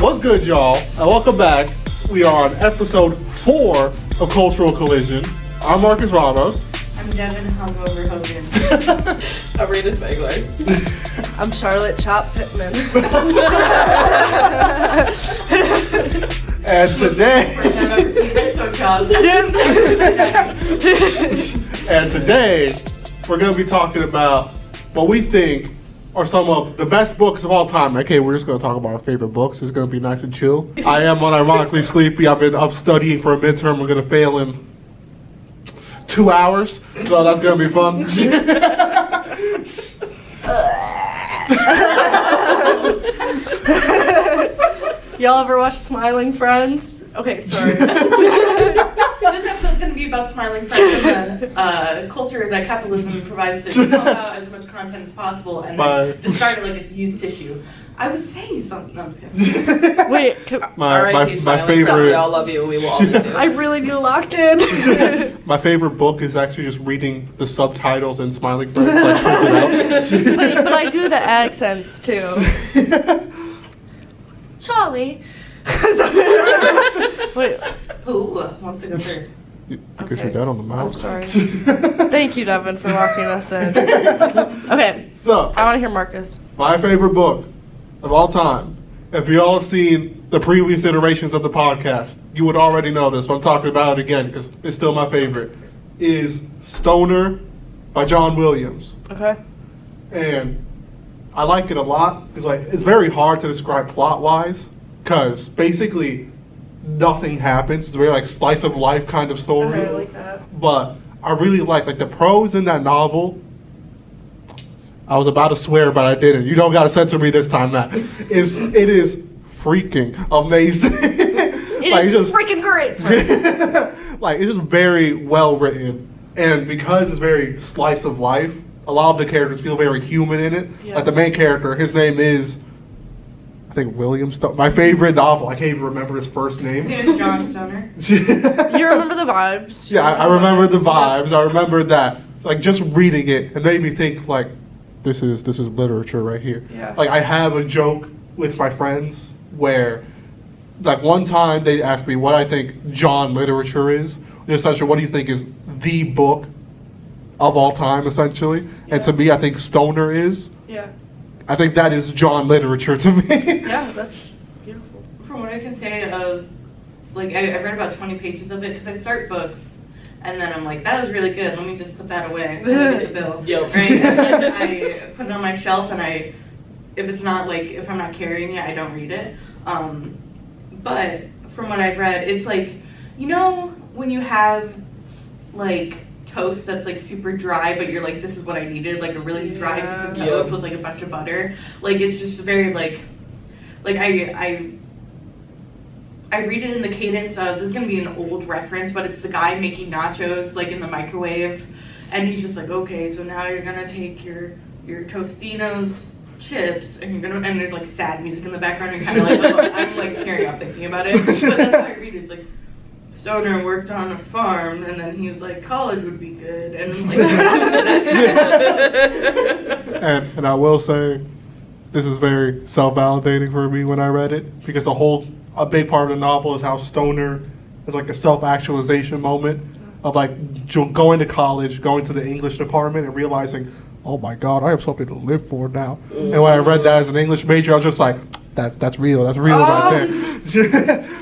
What's good, y'all? And welcome back. We are on episode 4 of Cultural Collision. I'm Marcus Ramos. I'm Devin Hungover Hogan. I'm Rena Spangler. I'm Charlotte Chop Pittman. And today... And today, we're going to be talking about what we think are some of the best books of all time. Okay, we're just going to talk about our favorite books. It's going to be nice and chill. I am unironically sleepy. I've been up studying for a midterm. I'm going to fail in 2 hours, so that's going to be fun. Y'all ever watch Smiling Friends? Okay, sorry. This episode's going to be about Smiling Friends and the culture that capitalism provides to help out as much content as possible and then discard it like a used tissue. I was saying something. I'm just kidding. Wait, my favorite... We all love you and we will always do. I really need to lock in. My favorite book is actually just reading the subtitles and Smiling Friends, like, prints it out. but I do the accents too. Charlie. Wait. Who wants to go first? I guess you're dead on the mouth. I'm sorry. Thank you, Devin, for locking us in. Okay, So, I want to hear Marcus. my favorite book of all time, if you all have seen the previous iterations of the podcast, you would already know this, but I'm talking about it again because it's still my favorite, is Stoner by John Williams. Okay. And I like it a lot because, like, it's very hard to describe plot-wise because basically nothing happens. It's a very, like, slice of life kind of story. Okay, I like that. But I really like the prose in that novel. I was about to swear, but I didn't. You don't gotta censor me this time, Matt. It is freaking amazing. It Like, is it's just- freaking great. Sorry. Like, it's just very well written. And because it's very slice of life, a lot of the characters feel very human in it. Yeah. Like the main character, his name is, I think, William Stoner. My favorite novel, I can't even remember his first His name. name is John Stoner. You remember the vibes? Yeah, I remember the vibes. I remember that. Like, just reading it, it made me think, like, this is literature right here. Yeah. Like, I have a joke with my friends where, like, one time they asked me what I think John literature is. Essentially, what do you think is the book of all time, essentially? And to me, I think Stoner is. Yeah. I think that is John literature to me. Yeah, that's beautiful. From what I can say of, like, I read about 20 pages of it because I start books and then I'm like, that was really good. Let me just put that away. Let me get the bill. Yep. Right? And then I put it on my shelf and if it's not, like, if I'm not carrying it, I don't read it. But from what I've read, it's like, you know, when you have, like, toast that's, like, super dry, but you're like, this is what I needed, like a really dry piece of toast Yep. with, like, a bunch of butter. Like, it's just very, like I read it in the cadence of, this is going to be an old reference, but it's the guy making nachos, like, in the microwave. And he's just like, okay, so now you're going to take your Tostinos chips, and you're going to, and there's, like, sad music in the background. And you're kind of like, oh, I'm, like, tearing up thinking about it. But that's how I read it. It's like, Stoner worked on a farm, and then he was like, college would be good. And I'm like, that's And I will say, this is very self-validating for me when I read it, because a big part of the novel is how Stoner is like a self-actualization moment of, like, going to college, going to the English department and realizing, oh my God, I have something to live for now. And when I read that as an English major, I was just like, that's real right there.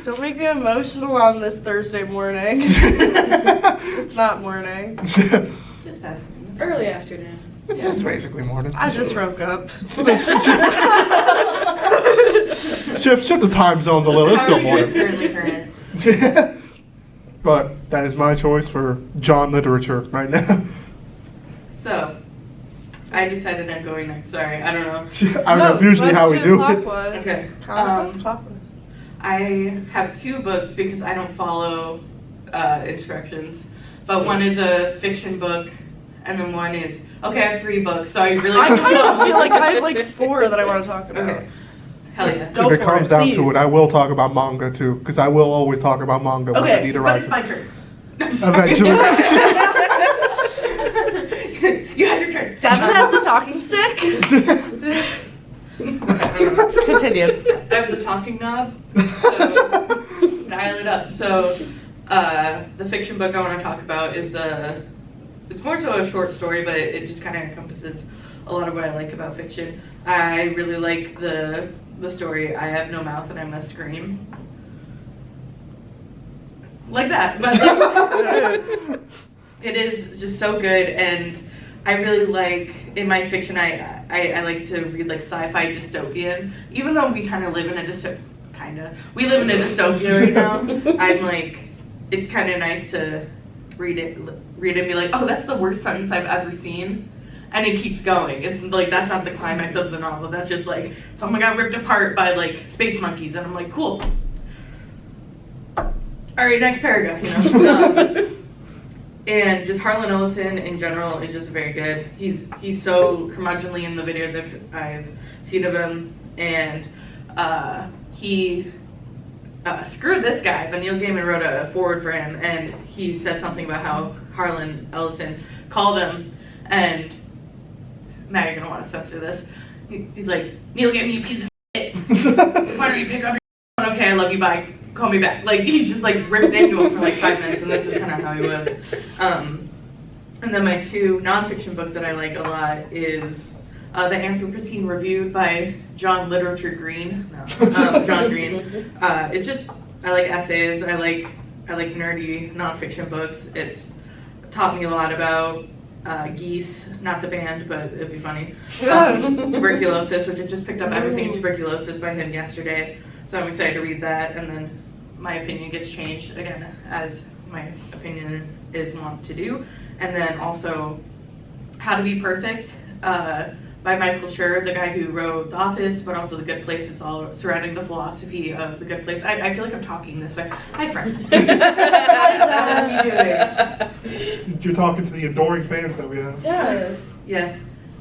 Don't make me emotional on this Thursday morning. It's not morning. just passing. Early afternoon. It's basically morning. I just woke up. Shift the time zones a little, it's still morning. Current. But that is my choice for John literature right now. So, I decided I'm going next. Sorry, I don't know. I mean, that's usually how we do it. Okay. Clockwise. I have 2 books because I don't follow instructions. But one is a fiction book, and then one is, okay, I have 3 books, so I really I kind of feel like I have like 4 that I want to talk about. Okay. Hell yeah. Go If it for comes it, down please. to it, I will talk about manga too, because I will always talk about manga when Okay, the need But arises. it's my turn. No, I'm sorry. Eventually. You had your turn. Devin has the talking stick. Continue. I have the talking knob, so dial it up. So, the fiction book I want to talk about is it's more so a short story, but it just kind of encompasses a lot of what I like about fiction. I really like the story I Have No Mouth and I Must Scream. Like that, but like, it is just so good, and I really like, in my fiction, I like to read like sci-fi dystopian, even though we kind of live in a we live in a dystopia right now. I'm like, it's kind of nice to read it and be like, oh, that's the worst sentence I've ever seen, and it keeps going. It's like, that's not the climax of the novel, that's just like, someone got ripped apart by like space monkeys, and I'm like, cool. Alright, next paragraph, you know. And just Harlan Ellison in general is just very good. He's so curmudgeonly in the videos I've seen of him, and he screwed this guy, but Neil Gaiman wrote a foreword for him, and he said something about how Harlan Ellison called him, and now you're gonna want to censor this. He's like, Neil Gaiman, you piece of shit. Why don't you pick up your phone? Okay, I love you, bye. Call me back. Like, he's just like rips into him for like 5 minutes, and that's just kind of how he was. And then my two nonfiction books that I like a lot is The Anthropocene Review by John Green. John Green. It's just, I like essays. I like nerdy nonfiction books. It's taught me a lot about geese, not the band, but it'd be funny. Tuberculosis, which I just picked up Everything Tuberculosis by him yesterday. So I'm excited to read that, and then my opinion gets changed again, as my opinion is wont to do. And then also How to Be Perfect by Michael Schur, the guy who wrote The Office, but also The Good Place. It's all surrounding the philosophy of The Good Place. I feel like I'm talking this way. Hi, friends. How are you doing? You're talking to the adoring fans that we have. Yes. Yes.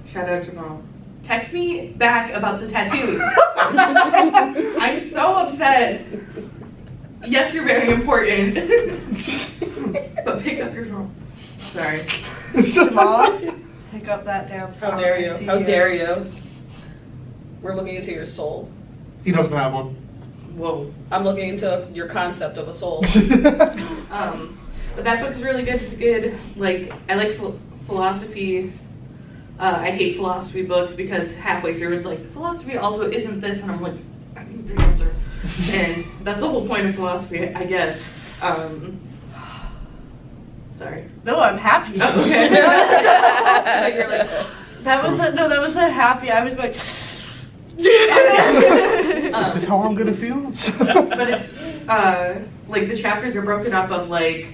Shout out to mom. Text me back about the tattoos. I'm so upset. Yes, you're very important. But pick up your phone. Sorry. Mom, pick up that damn phone. How dare I you? see How dare you? We're looking into your soul. He doesn't have one. Whoa. I'm looking into your concept of a soul. But that book is really good. It's good. Like, I like philosophy. I hate philosophy books because halfway through it's like, philosophy also isn't this, and I'm like, I need the answer. And that's the whole point of philosophy, I guess. Sorry. No, I'm happy. Oh, okay. You're like, That was a happy. I was going. Is this how I'm gonna feel? but it's like the chapters are broken up of like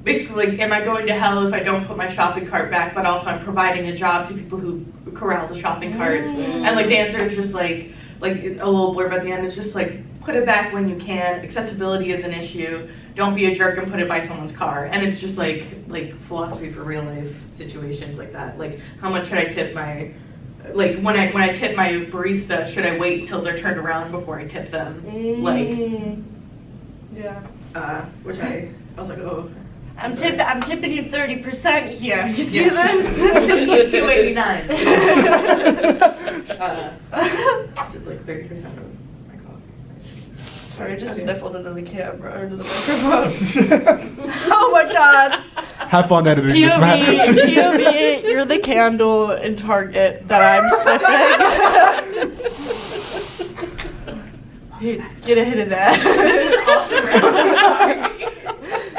basically like, am I going to hell if I don't put my shopping cart back, but also I'm providing a job to people who corral the shopping carts. And like the answer is just like a little blurb at the end is just like, put it back when you can. Accessibility is an issue. Don't be a jerk and put it by someone's car. And it's just like philosophy for real life situations like that. Like, how much should I tip my, like when I tip my barista, should I wait till they're turned around before I tip them? Yeah. Which I was like, oh. I'm tipping you 30% here. You see Yeah. this? $2.89. Just like 30% of my coffee. Sorry, I just Okay. sniffled into the camera, or into the microphone. Oh my god. Have fun editing this, Matt. POV, you're the candle in Target that I'm sniffing. Get a hit of that.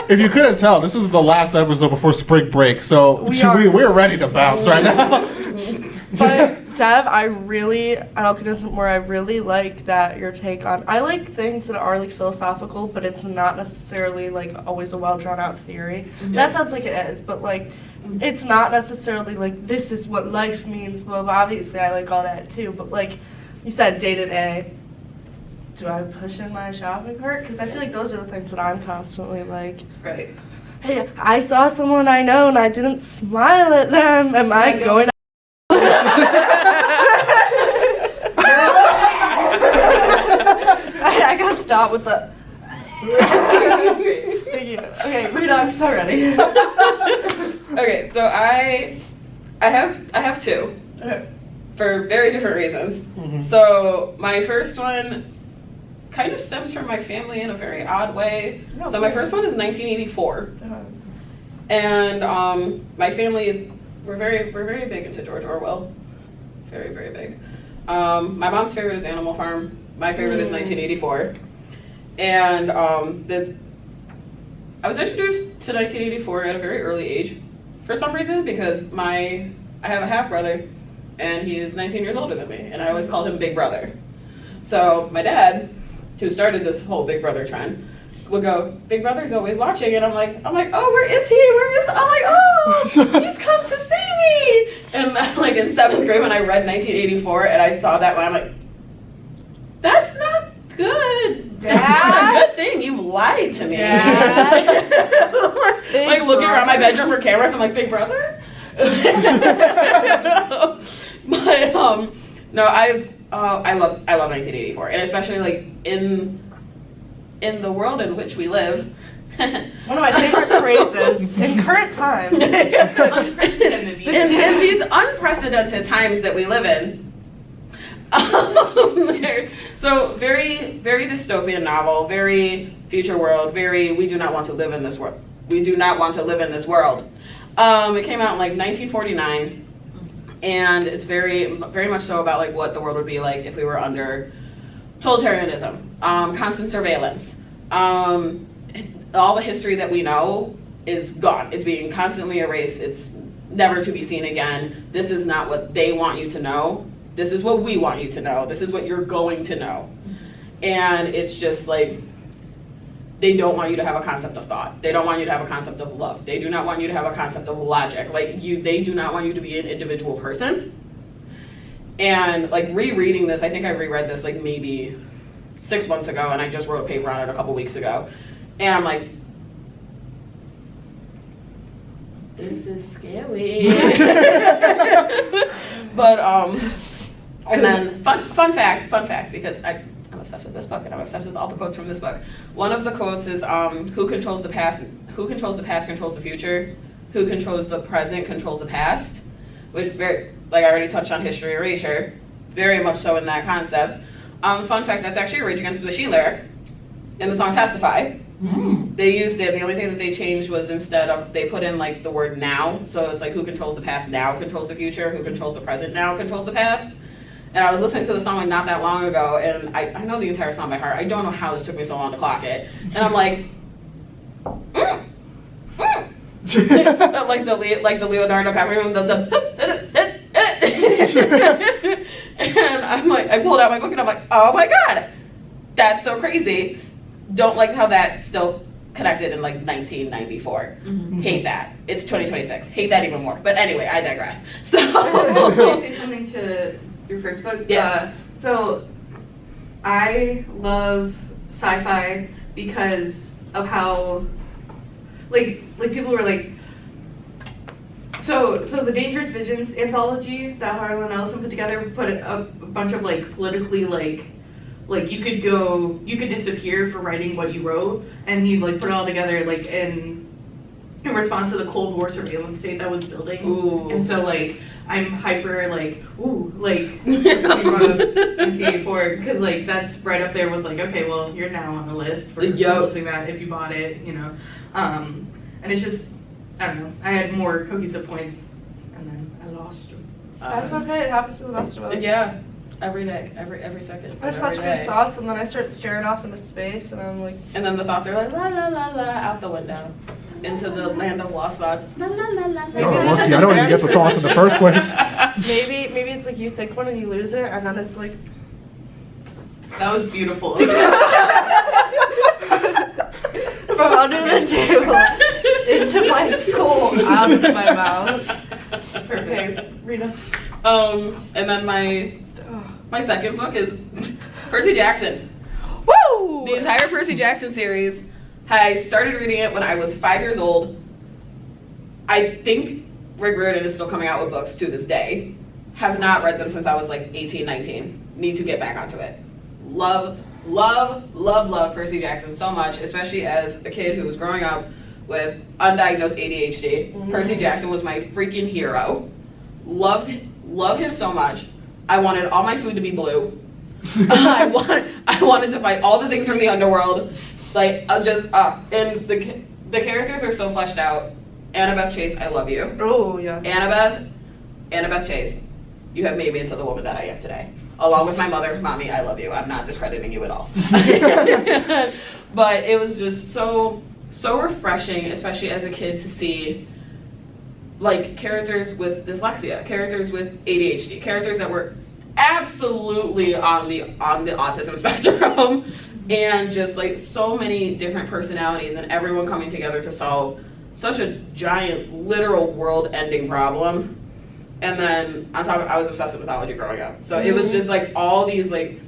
If you couldn't tell, this is the last episode before spring break, so we're ready to bounce right now. But Dev, I'll get into more. I really like that your take on. I like things that are like philosophical, but it's not necessarily like always a well drawn out theory. That sounds like it is, but like it's not necessarily like this is what life means. Well, obviously I like all that too, but like you said, day to day. Do I push in my shopping cart? Because I feel like those are the things that I'm constantly like. Right. Hey, I saw someone I know and I didn't smile at them. Am I going? I got stopped with the. Thank you. Okay, Rena, I'm so ready. Okay, so I have two. Okay. for very different reasons. Mhm. So my first one kind of stems from my family in a very odd way. No, So my cool. first one is 1984, Uh, and my family, we're very big into George Orwell, very big. My mom's favorite is Animal Farm. My favorite is 1984, and I was introduced to 1984 at a very early age, for some reason, because I have a half brother, and he is 19 years older than me, and I always called him Big Brother. So my dad, who started this whole Big Brother trend, would go, Big Brother's always watching, and I'm like, oh, where is he? I'm like, oh, he's come to see me. And like in 7th grade when I read 1984 and I saw that, I'm like, that's not good. Dad? That's not a good thing. You've lied to me. Dad? Like looking around my bedroom for cameras, I'm like, Big Brother? But no, I love 1984, and especially like in the world in which we live. One of my favorite phrases in current times. Unprecedented. in these unprecedented times that we live in. So very dystopian novel, very future world, we do not want to live in this world. We do not want to live in this world. It came out in like 1949, and it's very much so about like what the world would be like if we were under totalitarianism, constant surveillance. All the history that we know is gone. It's being constantly erased. It's never to be seen again. This is not what they want you to know. This is what we want you to know. This is what you're going to know. And it's just like, they don't want you to have a concept of thought. They don't want you to have a concept of love. They do not want you to have a concept of logic. They do not want you to be an individual person. And like rereading this, I think I reread this like maybe 6 months ago, and I just wrote a paper on it a couple weeks ago. And I'm like, this is scary. But and then fun fact, because I'm obsessed with this book, and I'm obsessed with all the quotes from this book. One of the quotes is, who controls the past controls the future, who controls the present controls the past, which very, like I already touched on history erasure, very much so in that concept. Fun fact, that's actually a Rage Against the Machine lyric in the song Testify. They used it. The only thing that they changed was instead of, they put in like the word now. So it's like, who controls the past now controls the future, who controls the present now controls the past. And I was listening to the song like not that long ago, and I know the entire song by heart. I don't know how this took me so long to clock it. And I'm like, like the Leonardo DiCaprio, and I'm like, I pulled out my book and I'm like, oh my god, that's so crazy. Don't like how that still connected in like 1994. Hate that. It's 2026. Hate that even more. But anyway, I digress. So Can I say something to your first book? Yes. So I love sci-fi because of how like people were like, so the Dangerous Visions anthology that Harlan Ellison put together put a bunch of like politically like you could disappear for writing what you wrote, and he like put it all together like in response to the Cold War surveillance state that was building. Ooh. And so like I'm hyper like ooh like you brought up 1984 because like that's right up there with like, okay, well you're now on the list for posting that if you bought it, you know, and it's just, I don't know, I had more cohesive points and then I lost them. That's okay. It happens to the best of us. Yeah, every day, every second. I have such good thoughts, and then I start staring off into space, and I'm like, And then the thoughts are like la la la la out the window into the land of lost thoughts. La la la la. Maybe Oh, they're lucky just I don't even get the thoughts in the first place. maybe it's like you think one and you lose it, and then it's like. That was beautiful. From under the table into my soul, out of my mouth. Okay, Rena. And then my second book is Percy Jackson. Woo! The entire Percy Jackson series. I started reading it when I was 5 years old. I think Rick Riordan is still coming out with books to this day. Have not read them since I was like 18, 19. Need to get back onto it. Love Percy Jackson so much, especially as a kid who was growing up with undiagnosed ADHD. Percy Jackson was my freaking hero. Love him so much. I wanted all my food to be blue. I wanted to fight all the things from the underworld. Like, and the characters are so fleshed out. Annabeth Chase, I love you. Oh, yeah. Annabeth Chase, you have made me into the woman that I am today. Along with my mother, Mommy, I love you. I'm not discrediting you at all. But it was just so refreshing, especially as a kid, to see like characters with dyslexia, characters with ADHD, characters that were absolutely on the autism spectrum, and just like so many different personalities and everyone coming together to solve such a giant, literal world-ending problem. And then on top of it, I was obsessed with mythology growing up. So it was just like all these like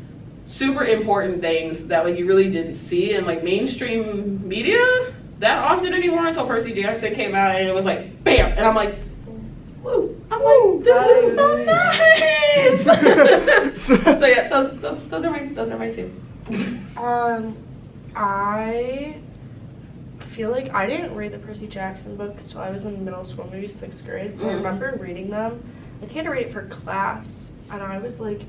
super important things that like you really didn't see in like mainstream media that often anymore until Percy Jackson came out, and it was like bam, and I'm like, woo! I'm like, this is so nice. So yeah, those are my two. I feel like I didn't read the Percy Jackson books till I was in middle school, maybe 6th grade. I remember reading them. I think I had to read it for class, and I was like,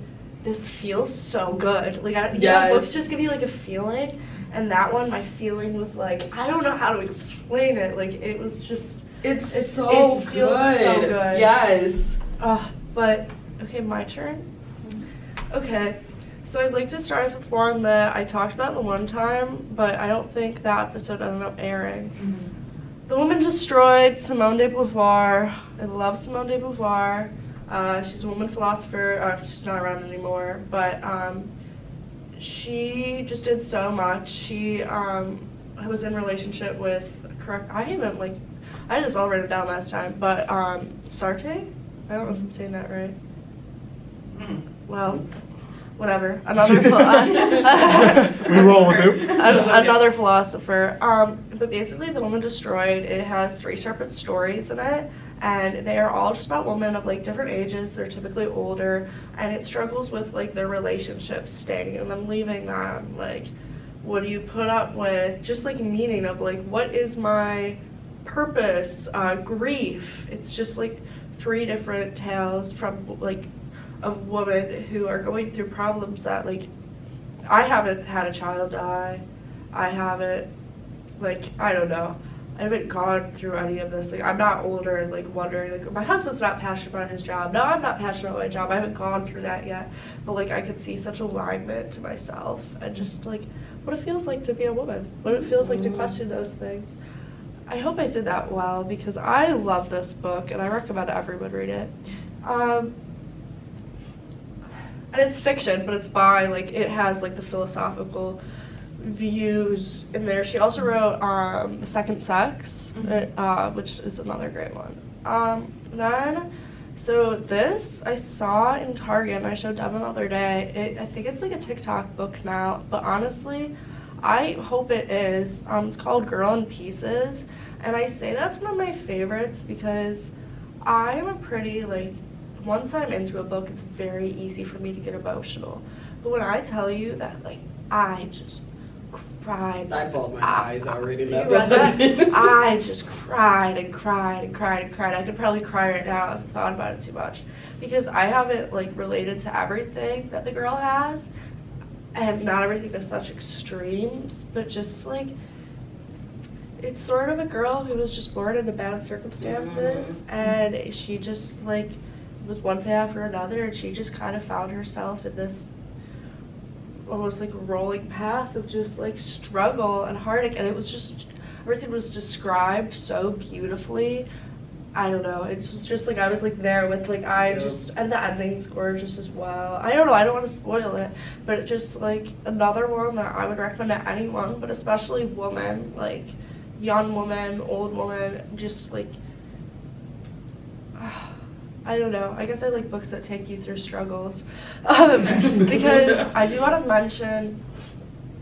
this feels so good. Like, books just give you like a feeling, and that one, my feeling was like, I don't know how to explain it. Like, it was just, it feels so good. Yes. But okay, my turn. Okay. So I'd like to start off with one that I talked about the one time, but I don't think that episode ended up airing. The Woman Destroyed, Simone de Beauvoir. I love Simone de Beauvoir. She's a woman philosopher. She's not around anymore, but she just did so much. She was in relationship with, I had this all written down last time, but Sartre? I don't know if I'm saying that right. Well, whatever. Another we roll with it. Another philosopher. But basically, The Woman Destroyed, it has 3 separate stories in it, and they are all just about women of like different ages. They're typically older, and it struggles with like their relationships, staying and them leaving them. Like, what do you put up with? Just like meaning of like, what is my purpose? Grief. It's just like 3 different tales from like of women who are going through problems that, like, I haven't had a child die. I haven't, like, I don't know. I haven't gone through any of this. Like, I'm not older and, like, wondering, like, my husband's not passionate about his job. No, I'm not passionate about my job. I haven't gone through that yet. But, like, I could see such alignment to myself and just, like, what it feels like to be a woman. What it feels like to question those things. I hope I did that well because I love this book and I recommend everyone read it. And it's fiction, but it's by, like, it has, like, the philosophical views in there. She also wrote The Second Sex, which is another great one. So this I saw in Target, and I showed Devin the other day. I think it's, like, a TikTok book now, but honestly, I hope it is. It's called Girl in Pieces, and I say that's one of my favorites because I am a pretty, like, once I'm into a book, it's very easy for me to get emotional. But when I tell you that, like, I just cried. I bawled my eyes out reading that book. book. I just cried and cried and cried and cried. I could probably cry right now if I thought about it too much. Because I haven't, like, related to everything that the girl has. And not everything to such extremes, but just, like, it's sort of a girl who was just born into bad circumstances. And she just, like, was one thing after another, and she just kind of found herself in this almost like rolling path of just like struggle and heartache, and it was just, everything was described so beautifully. I don't know, it was just like I was like there with like and the ending's gorgeous as well. I don't know, I don't want to spoil it, but it just like another one that I would recommend to anyone, but especially women, like young woman, old woman, just like I don't know. I guess I like books that take you through struggles. Because I do want to mention,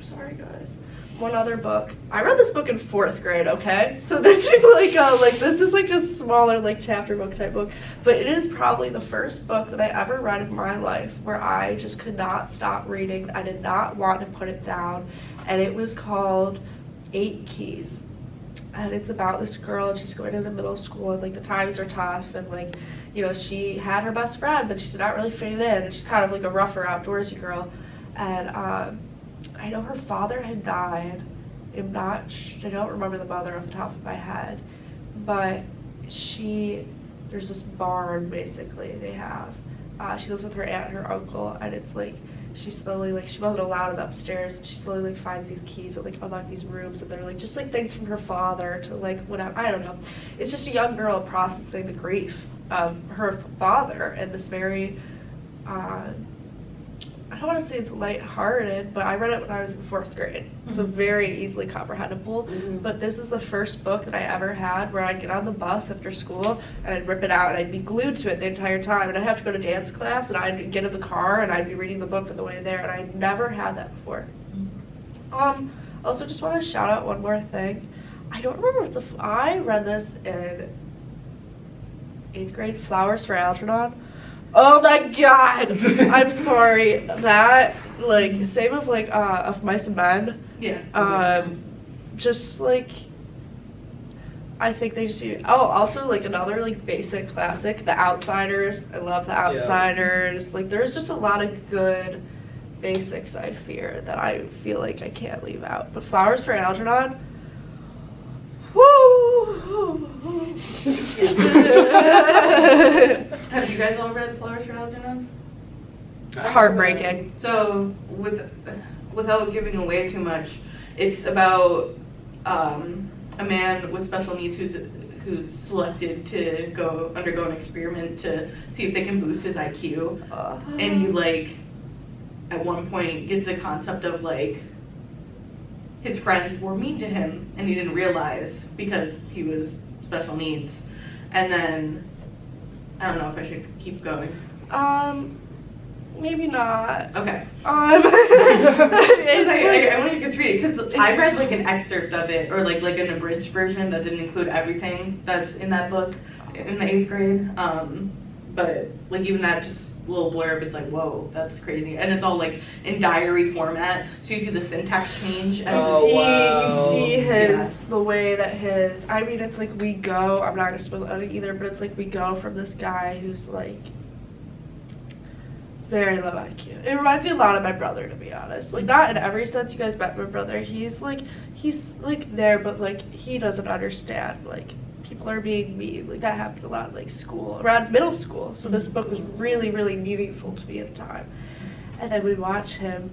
sorry guys, one other book. I read this book in 4th grade, okay? So this is this is like a smaller like chapter book type book. But it is probably the first book that I ever read in my life where I just could not stop reading. I did not want to put it down. And it was called 8 Keys. and it's about this girl, and she's going into middle school, and like the times are tough, and like, you know, she had her best friend, but she's not really fitting in, and she's kind of like a rougher, outdoorsy girl. And I know her father had died. I don't remember the mother off the top of my head, but there's this barn basically they have. She lives with her aunt and her uncle, and it's like she slowly, like, she wasn't allowed in the upstairs, and she slowly like finds these keys that like unlock these rooms, and they're like just like things from her father to like whatever, I don't know. It's just a young girl processing the grief of her father in this very I don't want to say it's lighthearted, but I read it when I was in 4th grade, so very easily comprehensible. But this is the first book that I ever had where I'd get on the bus after school and I'd rip it out and I'd be glued to it the entire time. And I'd have to go to dance class and I'd get in the car and I'd be reading the book on the way there, and I'd never had that before. Also, just want to shout out one more thing. I don't remember I read this in 8th grade, Flowers for Algernon. Oh my god! I'm sorry. That, like, same with, like, Of Mice and Men. Yeah. Just, like, I think they just also, like, another, like, basic classic, The Outsiders. I love The Outsiders. Like, there's just a lot of good basics, I fear, that I feel like I can't leave out. But Flowers for Algernon, woo! Have you guys all read Flowers for Algernon? Heartbreaking. So, without giving away too much, it's about a man with special needs who's selected to undergo an experiment to see if they can boost his IQ. And he, like, at one point gets a concept of, like, his friends were mean to him and he didn't realize because he was special needs. And then, I don't know if I should keep going. Maybe not. Okay. I want you to just read it because I read like an excerpt of it, or like an abridged version that didn't include everything that's in that book in the 8th grade. But like even that just little blurb, it's like, whoa, that's crazy. And it's all like in diary format, so you see the syntax change. And you see the way that I mean, it's like we go, I'm not gonna spoil it either, but it's like we go from this guy who's like very low IQ. It reminds me a lot of my brother, to be honest. Like, not in every sense. You guys met my brother. He's like there, but like he doesn't understand. Like, people are being mean. Like, that happened a lot, like around middle school. So this book was really, really meaningful to me at the time. And then we watch him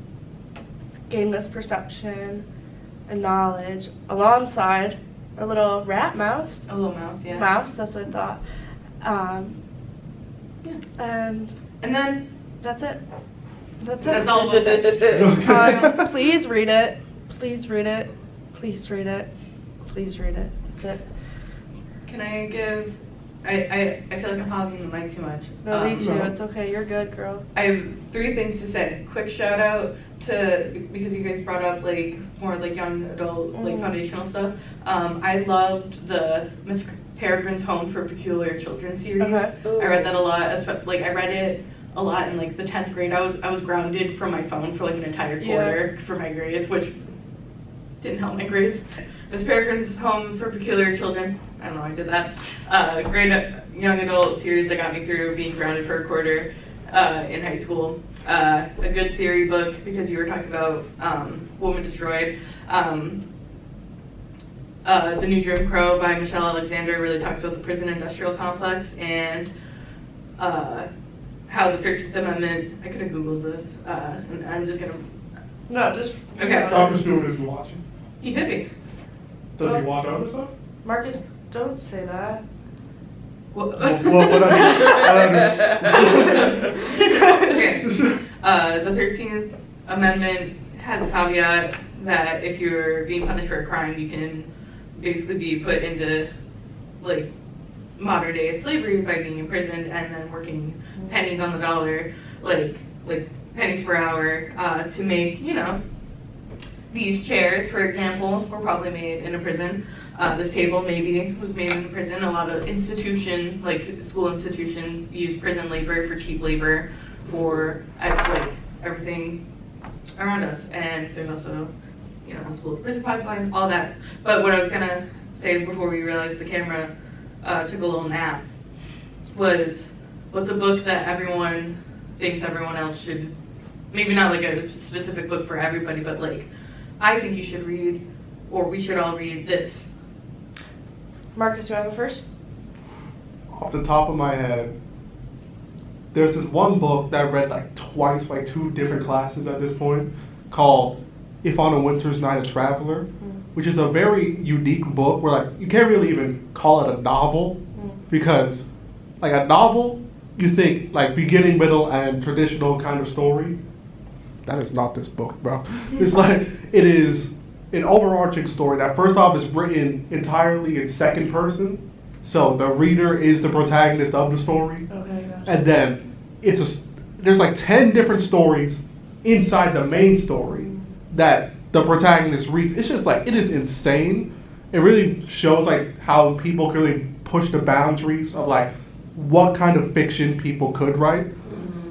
gain this perception and knowledge alongside a little rat mouse. A little mouse, yeah. Mouse, that's what I thought. And then that's it. That's all we'll say. Please read it. Please read it. Please read it. Please read it. That's it. Can I give? I feel like I'm hogging the mic too much. No, me too. It's okay. You're good, girl. I have 3 things to say. Quick shout out to, because you guys brought up like more like young adult like foundational stuff. I loved the Miss Peregrine's Home for Peculiar Children series. I read that a lot. Like I read it a lot in like the 10th grade. I was grounded from my phone for like an entire quarter for my grades, which didn't help my grades. Miss Peregrine's Home for Peculiar Children. I don't know, I did that. Great young adult series that got me through being grounded for a quarter in high school. A good theory book because you were talking about Woman Destroyed. The New Jim Crow by Michelle Alexander really talks about the prison industrial complex and how the 13th Amendment, I could have Googled this, and I'm just going to... No, just... Okay. Dr. Stewart isn't watching. He could be. Does he watch other stuff? Marcus, don't say that. Well, what I okay. The 13th Amendment has a caveat that if you're being punished for a crime, you can basically be put into like modern day slavery by being imprisoned and then working pennies on the dollar, like pennies per hour, to make, you know, these chairs, for example, were probably made in a prison. This table maybe was made in a prison. A lot of institutions, like school institutions, use prison labor for cheap labor or like everything around us. And there's also, you know, school to prison pipeline, all that. But what I was gonna say before we realized the camera took a little nap was, what's a book that everyone thinks everyone else should, maybe not like a specific book for everybody, but like, I think you should read, or we should all read this. Marcus, you want to go first? Off the top of my head, there's this one book that I read like twice by 2 different classes at this point, called If on a Winter's Night a Traveler, which is a very unique book where like you can't really even call it a novel, because like a novel, you think like beginning, middle, and traditional kind of story. That is not this book, bro. It's like, it is an overarching story that first off is written entirely in second person. So the reader is the protagonist of the story. Okay, gotcha. And then there's like 10 different stories inside the main story that the protagonist reads. It's just like, it is insane. It really shows like how people can really push the boundaries of like what kind of fiction people could write.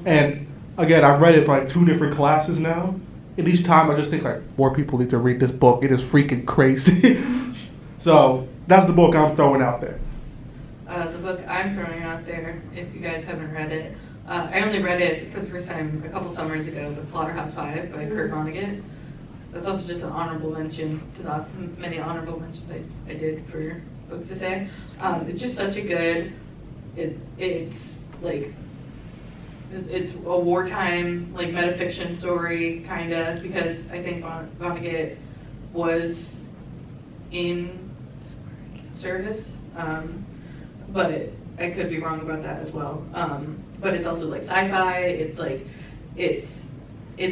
And again, I've read it for like 2 different classes now. And each time I just think like, more people need to read this book. It is freaking crazy. So that's the book I'm throwing out there. The book I'm throwing out there, if you guys haven't read it, I only read it for the first time a couple summers ago, but Slaughterhouse-Five by Kurt Vonnegut. That's also just an honorable mention to the many honorable mentions I did for books to say. It's just such a good, it's like, it's a wartime like metafiction story kind of, because I think Vonnegut was in service, but I could be wrong about that as well. But it's also like sci-fi. It's like it's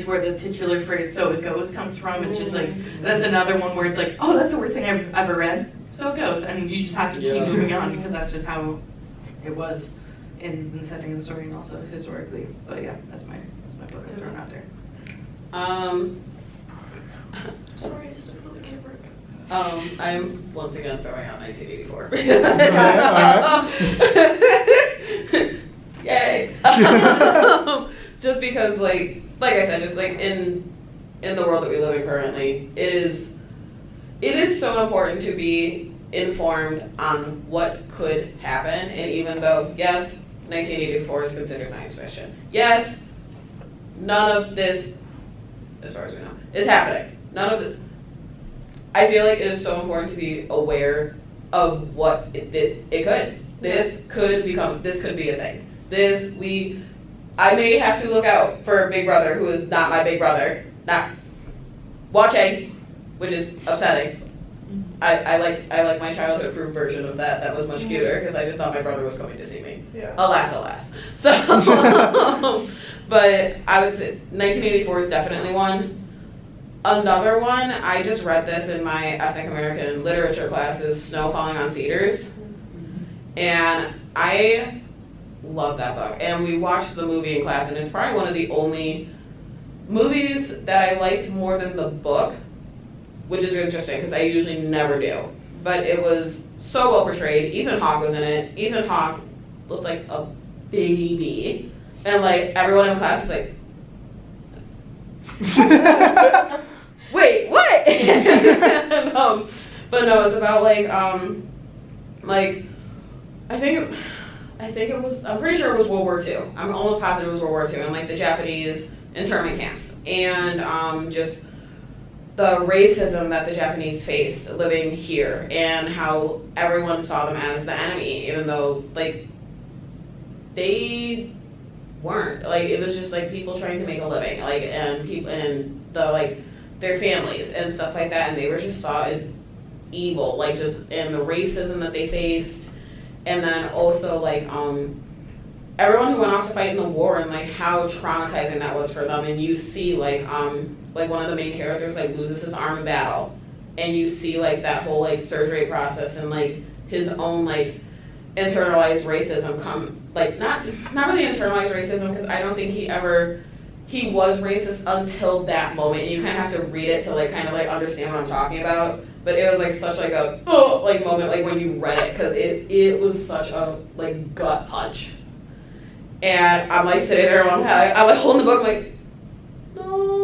where the titular phrase "so it goes" comes from. It's just like, that's another one where it's like, oh, that's the worst thing I've ever read. So it goes, and you just have to keep moving on because that's just how it was in the setting of the story and also historically. But yeah, that's my book I'm throwing out there. Sorry, I still feel the camera. I'm once again throwing out 1984. Yay! Just because, like I said, just like in the world that we live in currently, it is so important to be informed on what could happen. And even though, yes, 1984 is considered science fiction, yes, none of this, as far as we know, is happening. None of the. I feel like it is so important to be aware of what it could. This could be a thing. I may have to look out for Big Brother, who is not my big brother, not watching, which is upsetting. I like my childhood approved version of that. That was much cuter because I just thought my brother was coming to see me. Yeah. Alas. So, but I would say 1984 is definitely one. Another one, I just read this in my Ethnic American literature classes, Snow Falling on Cedars. And I love that book. And we watched the movie in class, and it's probably one of the only movies that I liked more than the book, which is really interesting because I usually never do. But it was so well portrayed. Ethan Hawke was in it. Ethan Hawke looked like a baby. And like everyone in class was like, wait, what? But no, it's about like I think it was, I'm pretty sure it was World War II. I'm almost positive it was World War II, and like the Japanese internment camps, and just the racism that the Japanese faced living here, and how everyone saw them as the enemy, even though like they weren't. Like it was just like people trying to make a living, like, and people and the like their families and stuff like that, and they were just saw as evil, like just, and the racism that they faced. And then also like everyone who went off to fight in the war, and like how traumatizing that was for them. And you see like one of the main characters like loses his arm in battle, and you see like that whole like surgery process and like his own like internalized racism come, like not really internalized racism, because I don't think he was racist until that moment, and you kind of have to read it to like kind of like understand what I'm talking about. But it was like such like a like moment like when you read it, because it was such a like gut punch. And I'm like sitting there and I'm like holding the book, I'm like, no.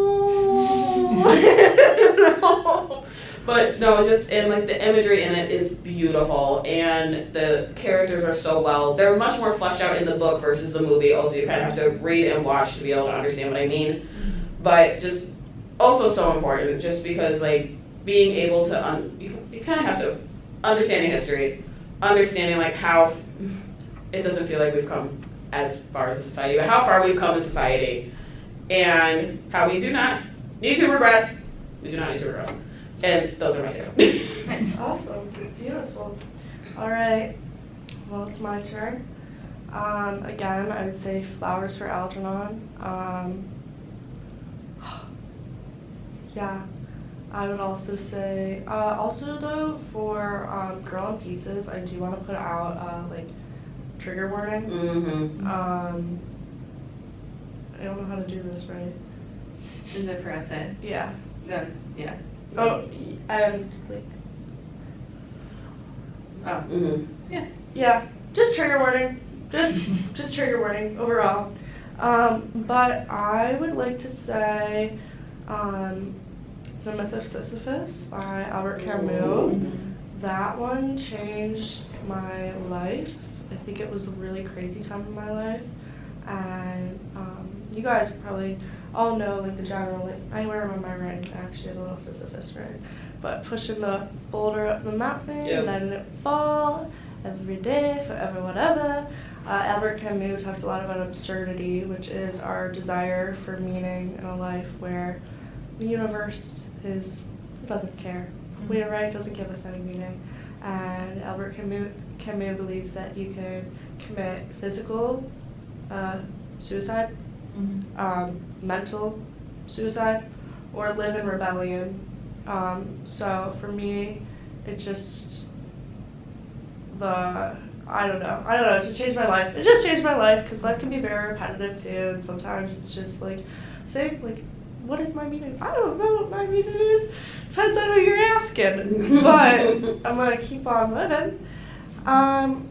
No. But no, just, and like the imagery in it is beautiful, and the characters are so well, they're much more fleshed out in the book versus the movie. Also, you kind of have to read and watch to be able to understand what I mean. But just also so important, just because like being able to, you kind of have to, understanding history, understanding like how it doesn't feel like we've come as far as a society, but how far we've come in society, and how we do not need to regress. We do not need to regress. And those are my two. Awesome. Beautiful. All right. Well, it's my turn. Again, I would say Flowers for Algernon. Yeah. I would also say, also though, for Girl in Pieces, I do want to put out, like, trigger warning. Mm-hmm. I don't know how to do this right. Is it for essay? Yeah. Then, yeah. Oh, like, Oh. Mm-hmm. Yeah. yeah, just trigger warning. Just trigger warning overall. But I would like to say, The Myth of Sisyphus by Albert Camus. That one changed my life. I think it was a really crazy time in my life. And you guys probably all know like the general, like I wear them on my ring, actually a little Sisyphus ring. But pushing the boulder up the mountain, Yep. letting it fall every day, forever, whatever. Albert Camus talks a lot about absurdity, which is our desire for meaning in a life where the universe doesn't care. We are right, doesn't give us any meaning. And Albert Camus believes that you can commit physical suicide, mental suicide, or live in rebellion. So for me, it just I don't know, it just changed my life. It just changed my life because life can be very repetitive too, and sometimes it's just like, what is my meaning? I don't know what my meaning is. Depends on who you're asking. But I'm going to keep on living. And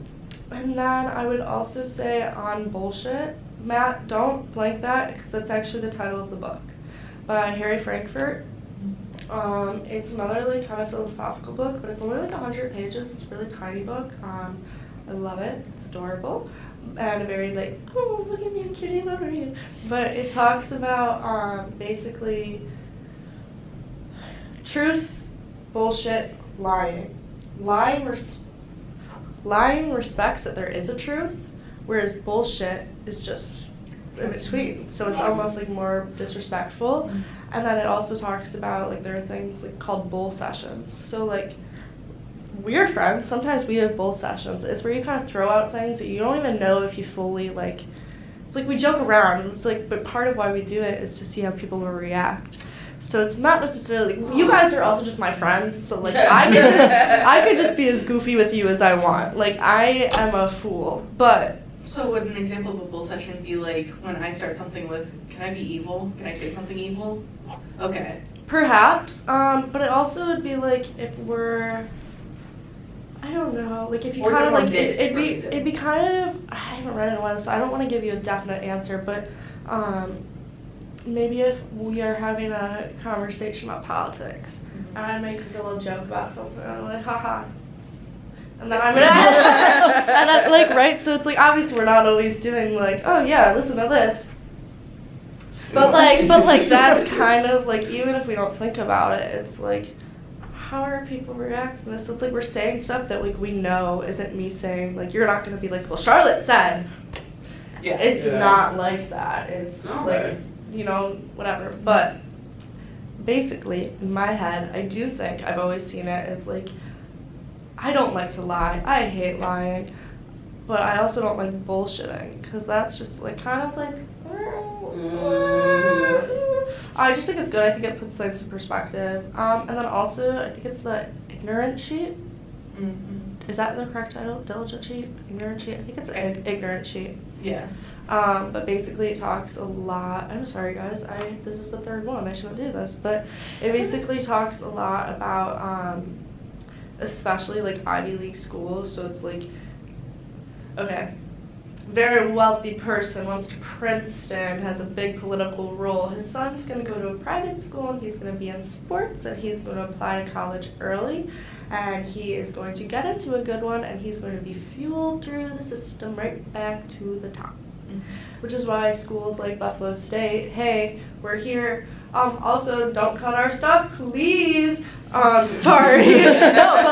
then I would also say On Bullshit. Matt, don't blank that because that's actually the title of the book by Harry Frankfurt. It's another like kind of philosophical book, but it's only like 100 pages. It's a really tiny book. I love it. It's adorable. And a very like, oh, look at me, I'm cutie, I love read. But it talks about basically truth, bullshit, lying. Lying respects that there is a truth, whereas bullshit is just in between. So it's almost like more disrespectful. And then it also talks about like there are things like called bull sessions. So like we're friends. Sometimes we have bull sessions. It's where you kind of throw out things that you don't even know if you fully like. It's like we joke around. And it's like, but part of why we do it is to see how people will react. So it's not necessarily. You guys are also just my friends. So like I could just be as goofy with you as I want. Like I am a fool, but. So would an example of a bull session be like when I start something with, can I be evil? Can I say something evil? Okay. Perhaps, but it also would be like if we're. I don't know. Like if you kind of like, it'd be kind of. I haven't read it in a while, so I don't want to give you a definite answer. But maybe if we are having a conversation about politics, and I make like a little joke about something, I'm like, haha. And then I'm gonna, and then, like, right. So it's like obviously we're not always doing like, oh yeah, listen to this. But like that's kind of like even if we don't think about it, it's like. How are people reacting to this? It's like we're saying stuff that like we know isn't me saying like you're not gonna be like, well, Charlotte said. Yeah. It's not like that. It's like whatever. But basically, in my head, I do think I've always seen it as like I don't like to lie. I hate lying, but I also don't like bullshitting because that's just like kind of like. I just think it's good. I think it puts things in perspective. And then also, I think it's the ignorant sheet. Is that the correct title? Diligent sheet? Ignorant sheet? I think it's ignorant sheet. Yeah. But basically it talks a lot. I'm sorry, guys. This is the third one. I shouldn't do this. But it basically talks a lot about, especially like Ivy League schools. So it's like, okay. very wealthy person, went to Princeton, has a big political role. His son's going to go to a private school, and he's going to be in sports, and he's going to apply to college early, and he is going to get into a good one, and he's going to be fueled through the system right back to the top. Which is why schools like Buffalo State, hey, we're here. Also, don't cut our stuff, please. Sorry. No,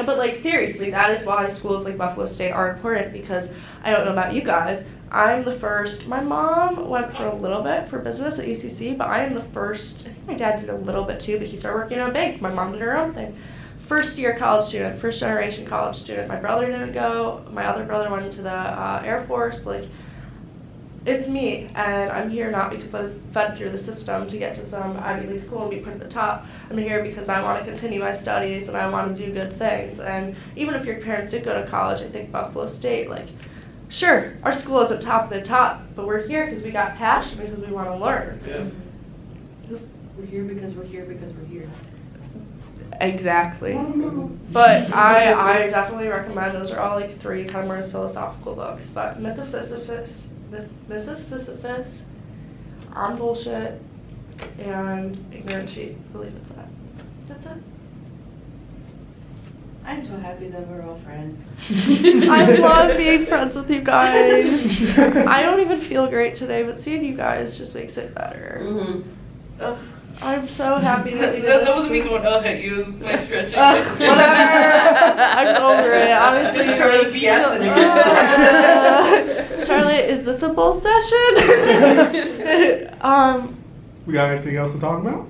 but like seriously, that is why schools like Buffalo State are important, because I don't know about you guys. I'm the first. My mom went for a little bit for business at ECC, but I am the first. I think my dad did a little bit too, but he started working in a bank. My mom did her own thing. First year college student, first generation college student. My brother didn't go. My other brother went into the Air Force. Like, it's me, and I'm here not because I was fed through the system to get to some Ivy League school and be put at the top. I'm here because I want to continue my studies and I want to do good things. And even if your parents did go to college, I think Buffalo State, like, sure, our school isn't top of the top, but we're here because we got passion, because we want to learn. Yeah. We're here because we're here because we're here. Exactly. But I definitely recommend, those are all like 3 kind of more philosophical books. But Myth of Sisyphus, On Bullshit, and Ignorant Sheep. I believe it's that. That's it. I'm so happy that we're all friends. I love being friends with you guys. I don't even feel great today, but seeing you guys just makes it better. Mm-hmm. I'm so happy that we did That this. wasn't me going, at you, my stretching. Whatever. I'm over it. Honestly, It's Charlotte like, BSing Charlotte, is this a bull session? We got anything else to talk about?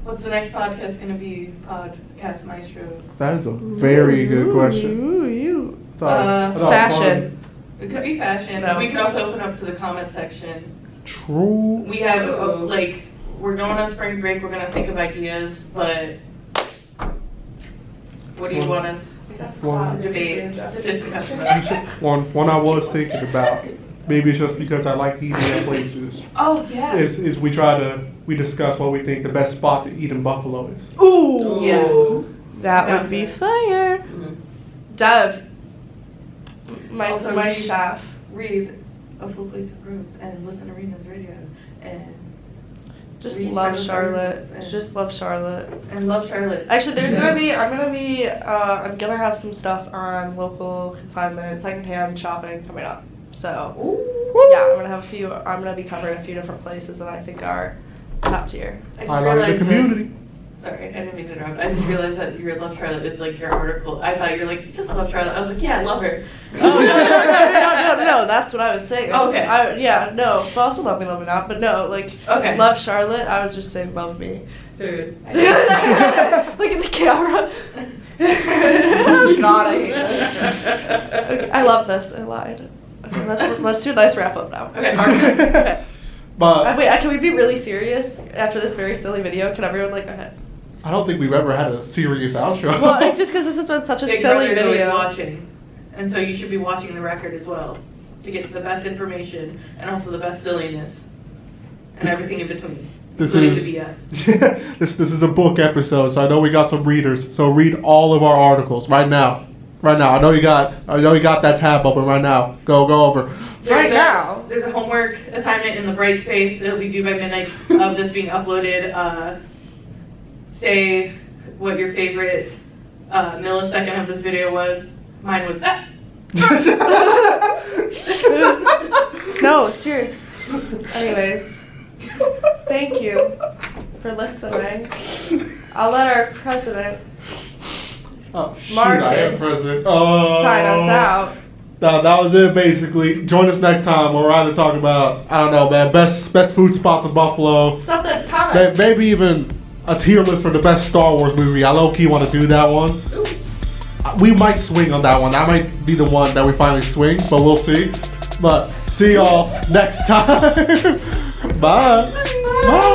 What's the next podcast going to be? Podcast Maestro. That is a very good question. You. I thought Fashion. It could be fashion. No. We could also open up to the comment section. True. We have, we're going on spring break. We're going to think of ideas, but what do you want us to debate? To discuss about? One I was thinking about. Maybe it's just because I like eating at places. Oh, yeah. Is we discuss what we think the best spot to eat in Buffalo is. Ooh. Yeah. That would be fire. Mm-hmm. Dev. Also, My read- chef. Read A Full Place of Rose and listen to Rena's radio and Just read love Charlotte Charlotte. Just love Charlotte. and love Charlotte. Actually, I'm gonna have some stuff on local consignment, secondhand shopping coming up. So, yeah, I'm gonna be covering a few different places that I think are top tier. I Highlighting the community. Sorry, I didn't mean to interrupt. I just realized that your Love Charlotte is like your article. I thought you were like, just love Charlotte. I was like, yeah, I love her. Oh, no, that's what I was saying. Okay. No, but also love me, love me not, but no, like, Okay. love Charlotte, I was just saying love me. Dude. Look at the camera. Oh God, I hate this. Okay, I love this. I lied. Okay, let's do a nice wrap up now. Okay. Marcus, okay. But Wait, can we be really serious after this very silly video? Can everyone okay? I don't think we've ever had a serious outro. Well, it's just because this has been such a Big silly Brother's always video. watching, and so you should be watching the record as well to get the best information and also the best silliness and everything in between, This including is the BS. this is a book episode, so I know we got some readers. So read all of our articles right now. Right now. I know you got that tab open right now. Go over. Now. There's a homework assignment in the bright space. It'll be due by midnight of this being uploaded. Say what your favorite millisecond of this video was. Mine was. No, seriously. Anyways, thank you for listening. I'll let our president Oh, shoot, Marcus, I am president. Oh. sign us out. That was it, basically. Join us next time where we're either talking about, I don't know, man, best food spots in Buffalo. Something comment. Maybe even a tier list for the best Star Wars movie. I low-key want to do that one. We might swing on that one. That might be the one that we finally swing, but we'll see. But see y'all next time. Bye. Bye.